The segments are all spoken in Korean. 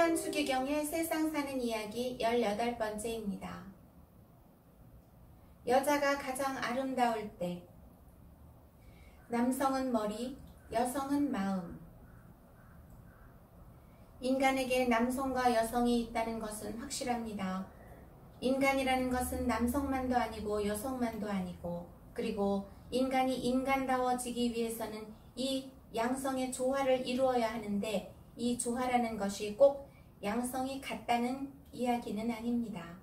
신유한 추기경의 세상 사는 이야기 18번째입니다. 여자가 가장 아름다울 때. 남성은 머리, 여성은 마음. 인간에게 남성과 여성이 있다는 것은 확실합니다. 인간이라는 것은 남성만도 아니고 여성만도 아니고, 그리고 인간이 인간다워지기 위해서는 이 양성의 조화를 이루어야 하는데, 이 조화라는 것이 꼭 양성이 같다는 이야기는 아닙니다.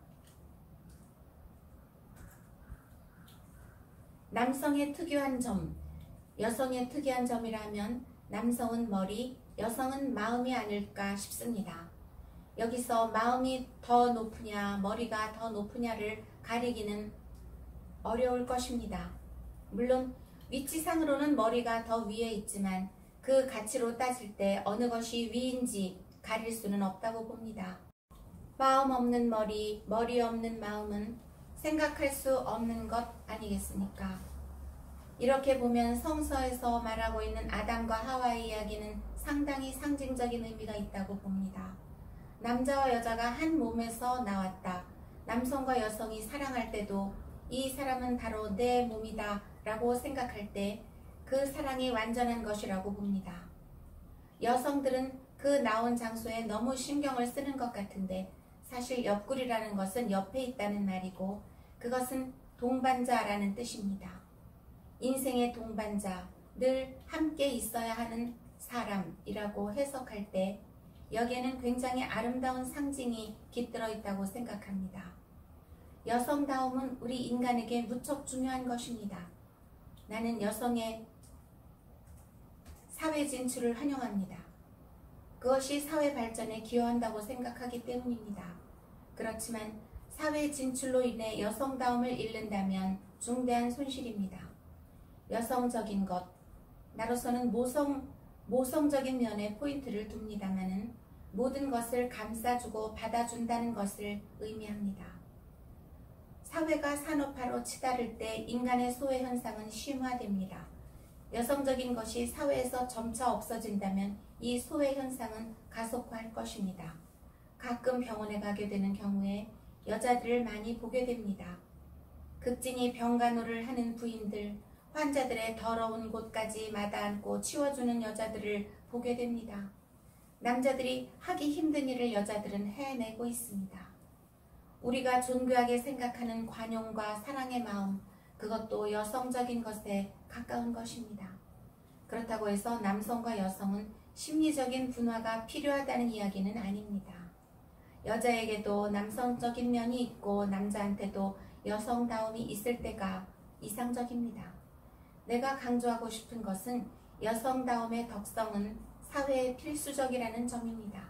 남성의 특유한 점, 여성의 특이한 점이라면 남성은 머리, 여성은 마음이 아닐까 싶습니다. 여기서 마음이 더 높으냐, 머리가 더 높으냐를 가리기는 어려울 것입니다. 물론 위치상으로는 머리가 더 위에 있지만 그 가치로 따질 때 어느 것이 위인지 가릴 수는 없다고 봅니다. 마음 없는 머리, 머리 없는 마음은 생각할 수 없는 것 아니겠습니까? 이렇게 보면 성서에서 말하고 있는 아담과 하와의 이야기는 상당히 상징적인 의미가 있다고 봅니다. 남자와 여자가 한 몸에서 나왔다. 남성과 여성이 사랑할 때도 이 사람은 바로 내 몸이다 라고 생각할 때 그 사랑이 완전한 것이라고 봅니다. 여성들은 그 나온 장소에 너무 신경을 쓰는 것 같은데 사실 옆구리라는 것은 옆에 있다는 말이고 그것은 동반자라는 뜻입니다. 인생의 동반자, 늘 함께 있어야 하는 사람이라고 해석할 때 여기에는 굉장히 아름다운 상징이 깃들어 있다고 생각합니다. 여성다움은 우리 인간에게 무척 중요한 것입니다. 나는 여성의 사회 진출을 환영합니다. 그것이 사회 발전에 기여한다고 생각하기 때문입니다. 그렇지만 사회 진출로 인해 여성다움을 잃는다면 중대한 손실입니다. 여성적인 것, 나로서는 모성적인 면에 포인트를 둡니다마는 모든 것을 감싸주고 받아준다는 것을 의미합니다. 사회가 산업화로 치달을 때 인간의 소외 현상은 심화됩니다. 여성적인 것이 사회에서 점차 없어진다면 이 소외 현상은 가속화할 것입니다. 가끔 병원에 가게 되는 경우에 여자들을 많이 보게 됩니다. 극진히 병간호를 하는 부인들, 환자들의 더러운 곳까지 마다앉고 치워주는 여자들을 보게 됩니다. 남자들이 하기 힘든 일을 여자들은 해내고 있습니다. 우리가 존귀하게 생각하는 관용과 사랑의 마음, 그것도 여성적인 것에 가까운 것입니다. 그렇다고 해서 남성과 여성은 심리적인 분화가 필요하다는 이야기는 아닙니다. 여자에게도 남성적인 면이 있고 남자한테도 여성다움이 있을 때가 이상적입니다. 내가 강조하고 싶은 것은 여성다움의 덕성은 사회에 필수적이라는 점입니다.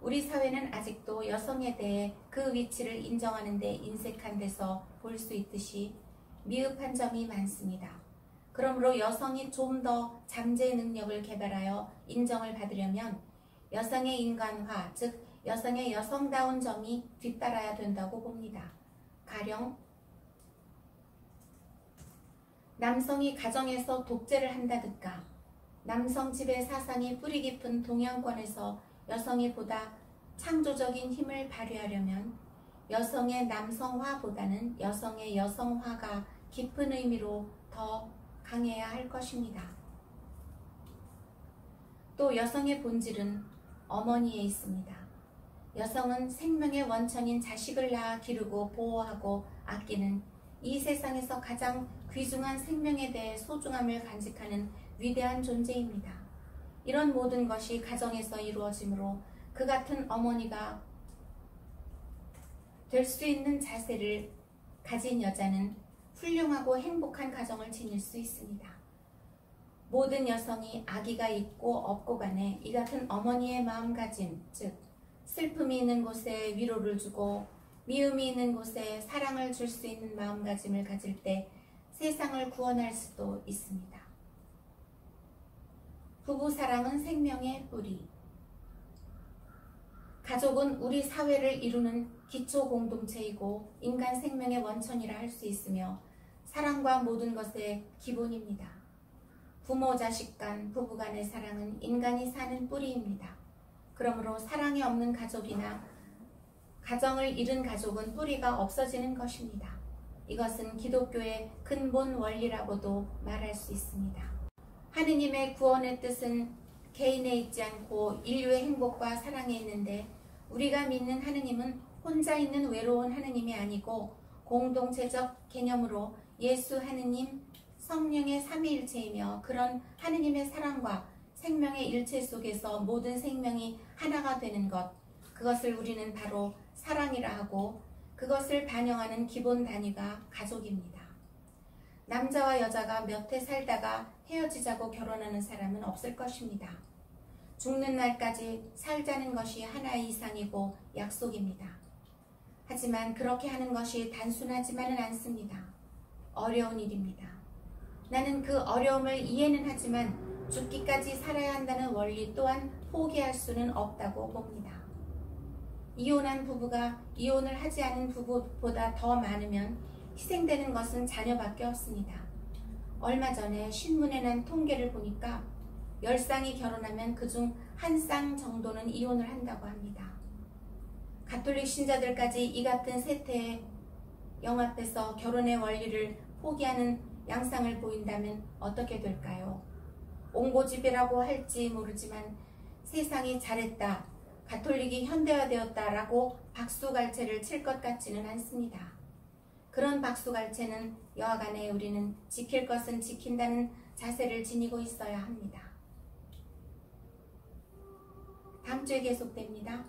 우리 사회는 아직도 여성에 대해 그 위치를 인정하는 데 인색한 데서 볼 수 있듯이 미흡한 점이 많습니다. 그러므로 여성이 좀 더 잠재 능력을 개발하여 인정을 받으려면 여성의 인간화, 즉 여성의 여성다운 점이 뒤따라야 된다고 봅니다. 가령 남성이 가정에서 독재를 한다든가 남성 지배 사상이 뿌리 깊은 동양권에서 여성이 보다 창조적인 힘을 발휘하려면 여성의 남성화보다는 여성의 여성화가 깊은 의미로 더 강해야 할 것입니다. 또 여성의 본질은 어머니에 있습니다. 여성은 생명의 원천인 자식을 낳아 기르고 보호하고 아끼는 이 세상에서 가장 귀중한 생명에 대해 소중함을 간직하는 위대한 존재입니다. 이런 모든 것이 가정에서 이루어지므로 그 같은 어머니가 될 수 있는 자세를 가진 여자는 훌륭하고 행복한 가정을 지닐 수 있습니다. 모든 여성이 아기가 있고 없고 간에 이 같은 어머니의 마음가짐, 즉 슬픔이 있는 곳에 위로를 주고 미움이 있는 곳에 사랑을 줄 수 있는 마음가짐을 가질 때 세상을 구원할 수도 있습니다. 부부사랑은 생명의 뿌리. 가족은 우리 사회를 이루는 기초 공동체이고 인간 생명의 원천이라 할 수 있으며 사랑과 모든 것의 기본입니다. 부모 자식 간, 부부 간의 사랑은 인간이 사는 뿌리입니다. 그러므로 사랑이 없는 가족이나 가정을 잃은 가족은 뿌리가 없어지는 것입니다. 이것은 기독교의 근본 원리라고도 말할 수 있습니다. 하느님의 구원의 뜻은 개인에 있지 않고 인류의 행복과 사랑에 있는데, 우리가 믿는 하느님은 혼자 있는 외로운 하느님이 아니고 공동체적 개념으로 예수 하느님, 성령의 삼위일체이며, 그런 하느님의 사랑과 생명의 일체 속에서 모든 생명이 하나가 되는 것, 그것을 우리는 바로 사랑이라 하고, 그것을 반영하는 기본 단위가 가족입니다. 남자와 여자가 몇 해 살다가 헤어지자고 결혼하는 사람은 없을 것입니다. 죽는 날까지 살자는 것이 하나의 이상이고 약속입니다. 하지만 그렇게 하는 것이 단순하지만은 않습니다. 어려운 일입니다. 나는 그 어려움을 이해는 하지만 죽기까지 살아야 한다는 원리 또한 포기할 수는 없다고 봅니다. 이혼한 부부가 이혼을 하지 않은 부부보다 더 많으면 희생되는 것은 자녀밖에 없습니다. 얼마 전에 신문에 난 통계를 보니까 10쌍이 결혼하면 그중 1쌍 정도는 이혼을 한다고 합니다. 가톨릭 신자들까지 이 같은 세태에 영합해서 결혼의 원리를 포기하는 양상을 보인다면 어떻게 될까요? 옹고집이라고 할지 모르지만 세상이 잘했다, 가톨릭이 현대화되었다라고 박수갈채를 칠 것 같지는 않습니다. 그런 박수갈채는 여하간에 우리는 지킬 것은 지킨다는 자세를 지니고 있어야 합니다. 다음 주에 계속됩니다.